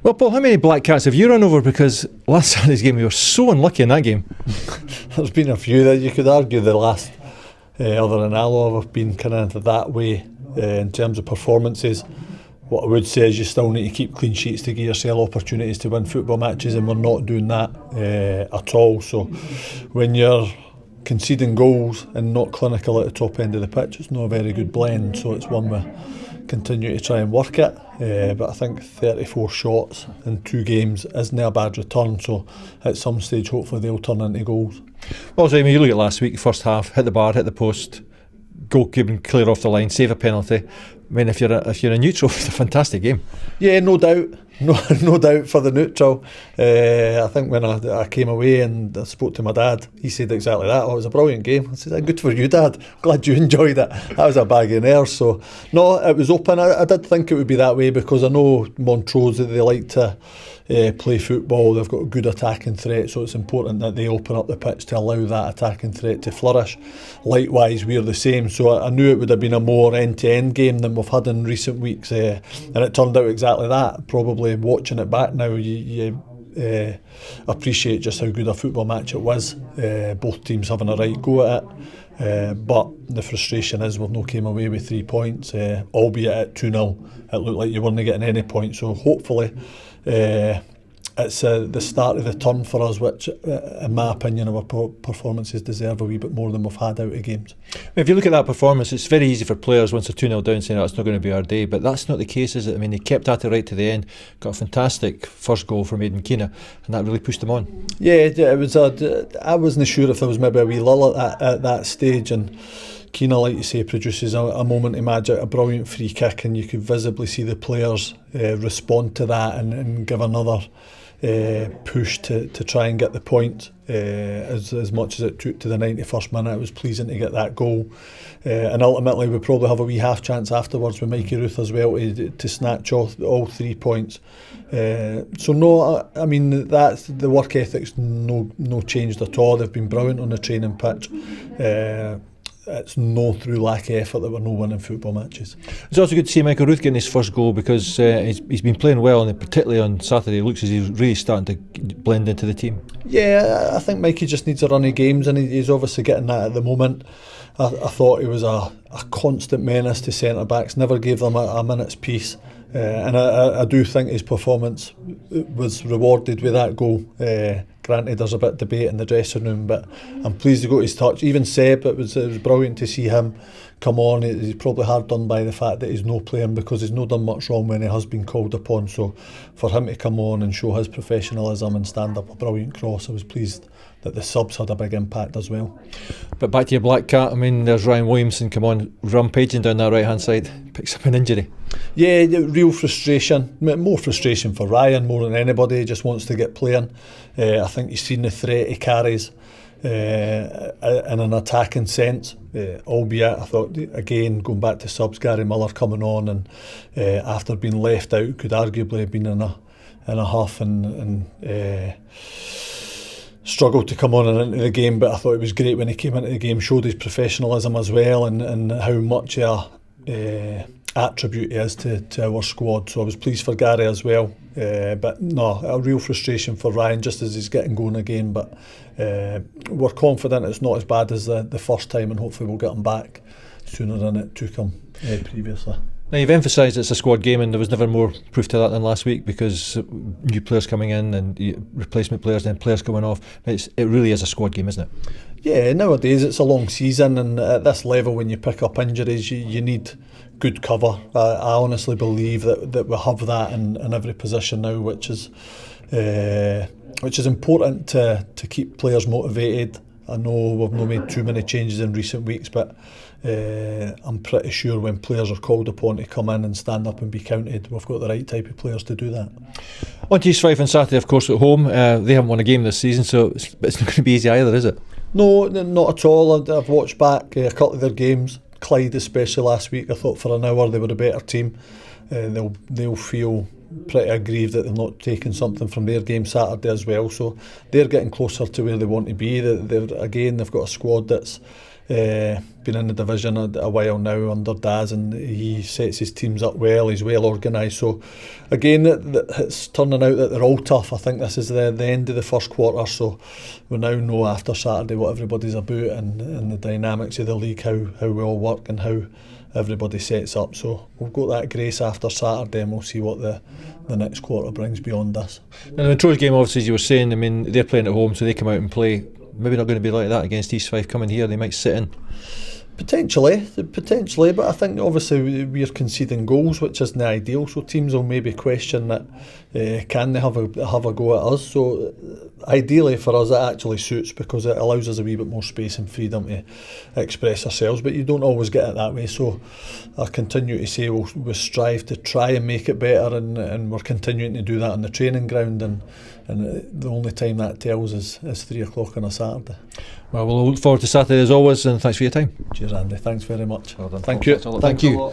Well, Paul, how many Black Cats have you run over? Because last Saturday's game, we were so unlucky in that game. There's been a few that you could argue the last, other than Alloa, have been kind of that way in terms of performances. What I would say is you still need to keep clean sheets to give yourself opportunities to win football matches, and we're not doing that at all. So when you're conceding goals and not clinical at the top end of the pitch, it's not a very good blend. So it's one we continue to try and work at. But I think 34 shots in 2 games isn't a bad return. So at some stage, hopefully they'll turn into goals. Well, so, I mean, you look at last week, first half, hit the bar, hit the post, goalkeeping clear off the line, save a penalty. I mean, if you're a neutral, it's a fantastic game. Yeah, no doubt. No doubt for the neutral. I think when I came away and I spoke to my dad, he said exactly that. Oh, it was a brilliant game. I said, good for you, Dad. Glad you enjoyed it. That was a bag of nerves. So, no, it was open. I did think it would be that way because I know Montrose, they like to play football. They've got a good attacking threat, so it's important that they open up the pitch to allow that attacking threat to flourish. Likewise, we're the same, so I knew it would have been a more end-to-end game than we've had in recent weeks, and it turned out exactly that. Probably watching it back now, you appreciate just how good a football match it was. Both teams having a right go at it. But the frustration is we've not came away with 3 points, albeit at 2-0. It looked like you weren't getting any points, so hopefully it's the start of the turn for us, which in my opinion our performances deserve a wee bit more than we've had out of games. If you look at that performance, it's very easy for players once they're 2-0 down saying, it's not going to be our day, but that's not the case, is it? I mean, they kept at it right to the end, got a fantastic first goal from Aidan Keena, and that really pushed them on. Yeah, it was. I wasn't sure if there was maybe a wee lull at that stage, and Keena, like you say, produces a moment of magic, a brilliant free kick, and you could visibly see the players respond to that and give another push to try and get the point. As much as it took to the 91st minute, it was pleasing to get that goal, and ultimately we probably have a wee half chance afterwards with Mikey Ruth as well to snatch all 3 points. So no, I mean that's the work ethic's no changed at all. They've been brilliant on the training pitch. It's no through lack of effort that we're no winning football matches. It's also good to see Michael Ruth getting his first goal because he's been playing well, and particularly on Saturday it looks as he's really starting to blend into the team. Yeah, I think Mikey just needs a run of games, and he's obviously getting that at the moment. I thought he was a constant menace to centre backs, never gave them a minute's peace. And I do think his performance was rewarded with that goal. Granted, there's a bit of debate in the dressing room, but I'm pleased to go to his touch. Even Seb, it was brilliant to see him come on. He's probably hard done by the fact that he's no playing because he's not done much wrong when he has been called upon. So for him to come on and show his professionalism and stand up a brilliant cross, I was pleased that the subs had a big impact as well. But back to your Black Cat, I mean, there's Ryan Williamson, come on, rampaging down that right hand side, picks up an injury. Yeah, real frustration, more frustration for Ryan more than anybody. He just wants to get playing. I think he's seen the threat he carries in an attacking sense, albeit I thought, again, going back to subs, Gary Miller coming on and after being left out could arguably have been in a huff and struggled to come on and into the game, but I thought it was great when he came into the game, showed his professionalism as well and how much a attribute he is to our squad. So I was pleased for Gary as well, but no, a real frustration for Ryan just as he's getting going again, but we're confident it's not as bad as the first time, and hopefully we'll get him back sooner than it took him previously. Now you've emphasised it's a squad game, and there was never more proof to that than last week because new players coming in and replacement players, then players coming off. It really is a squad game, isn't it? Yeah, nowadays it's a long season, and at this level when you pick up injuries you need good cover. I honestly believe that we have that in every position now, which is important to keep players motivated. I know we've not made too many changes in recent weeks, but I'm pretty sure when players are called upon to come in and stand up and be counted, we've got the right type of players to do that. On to East Fife on Saturday, of course, at home. They haven't won a game this season, so it's not going to be easy either, is it? No, not at all. I've watched back a couple of their games. Clyde especially last week, I thought for an hour they were a better team. They'll feel pretty aggrieved that they've not taken something from their game Saturday as well, so they're getting closer to where they want to be. They've got a squad that's been in the division a while now under Daz, and he sets his teams up well. He's well organised. So again, it's turning out that they're all tough. I think this is the end of the first quarter, so we now know after Saturday what everybody's about, and the dynamics of the league, how we all work and how everybody sets up. So we've got that grace after Saturday, and we'll see what the next quarter brings beyond this. And the Montrose game, obviously, as you were saying, I mean, they're playing at home, so they come out and play. Maybe not going to be like that against East Fife. Coming here, they might sit in. Potentially, but I think obviously we're conceding goals, which isn't ideal. So teams will maybe question that, can they have a go at us? So ideally for us, it actually suits, because it allows us a wee bit more space and freedom to express ourselves. But you don't always get it that way. So I continue to say we'll strive to try and make it better, and we're continuing to do that on the training ground. And the only time that tells is 3 o'clock on a Saturday. Well, we'll look forward to Saturday as always, and thanks for your time. Cheers, Andy. Thanks very much. Well done. Thank you. Thank you.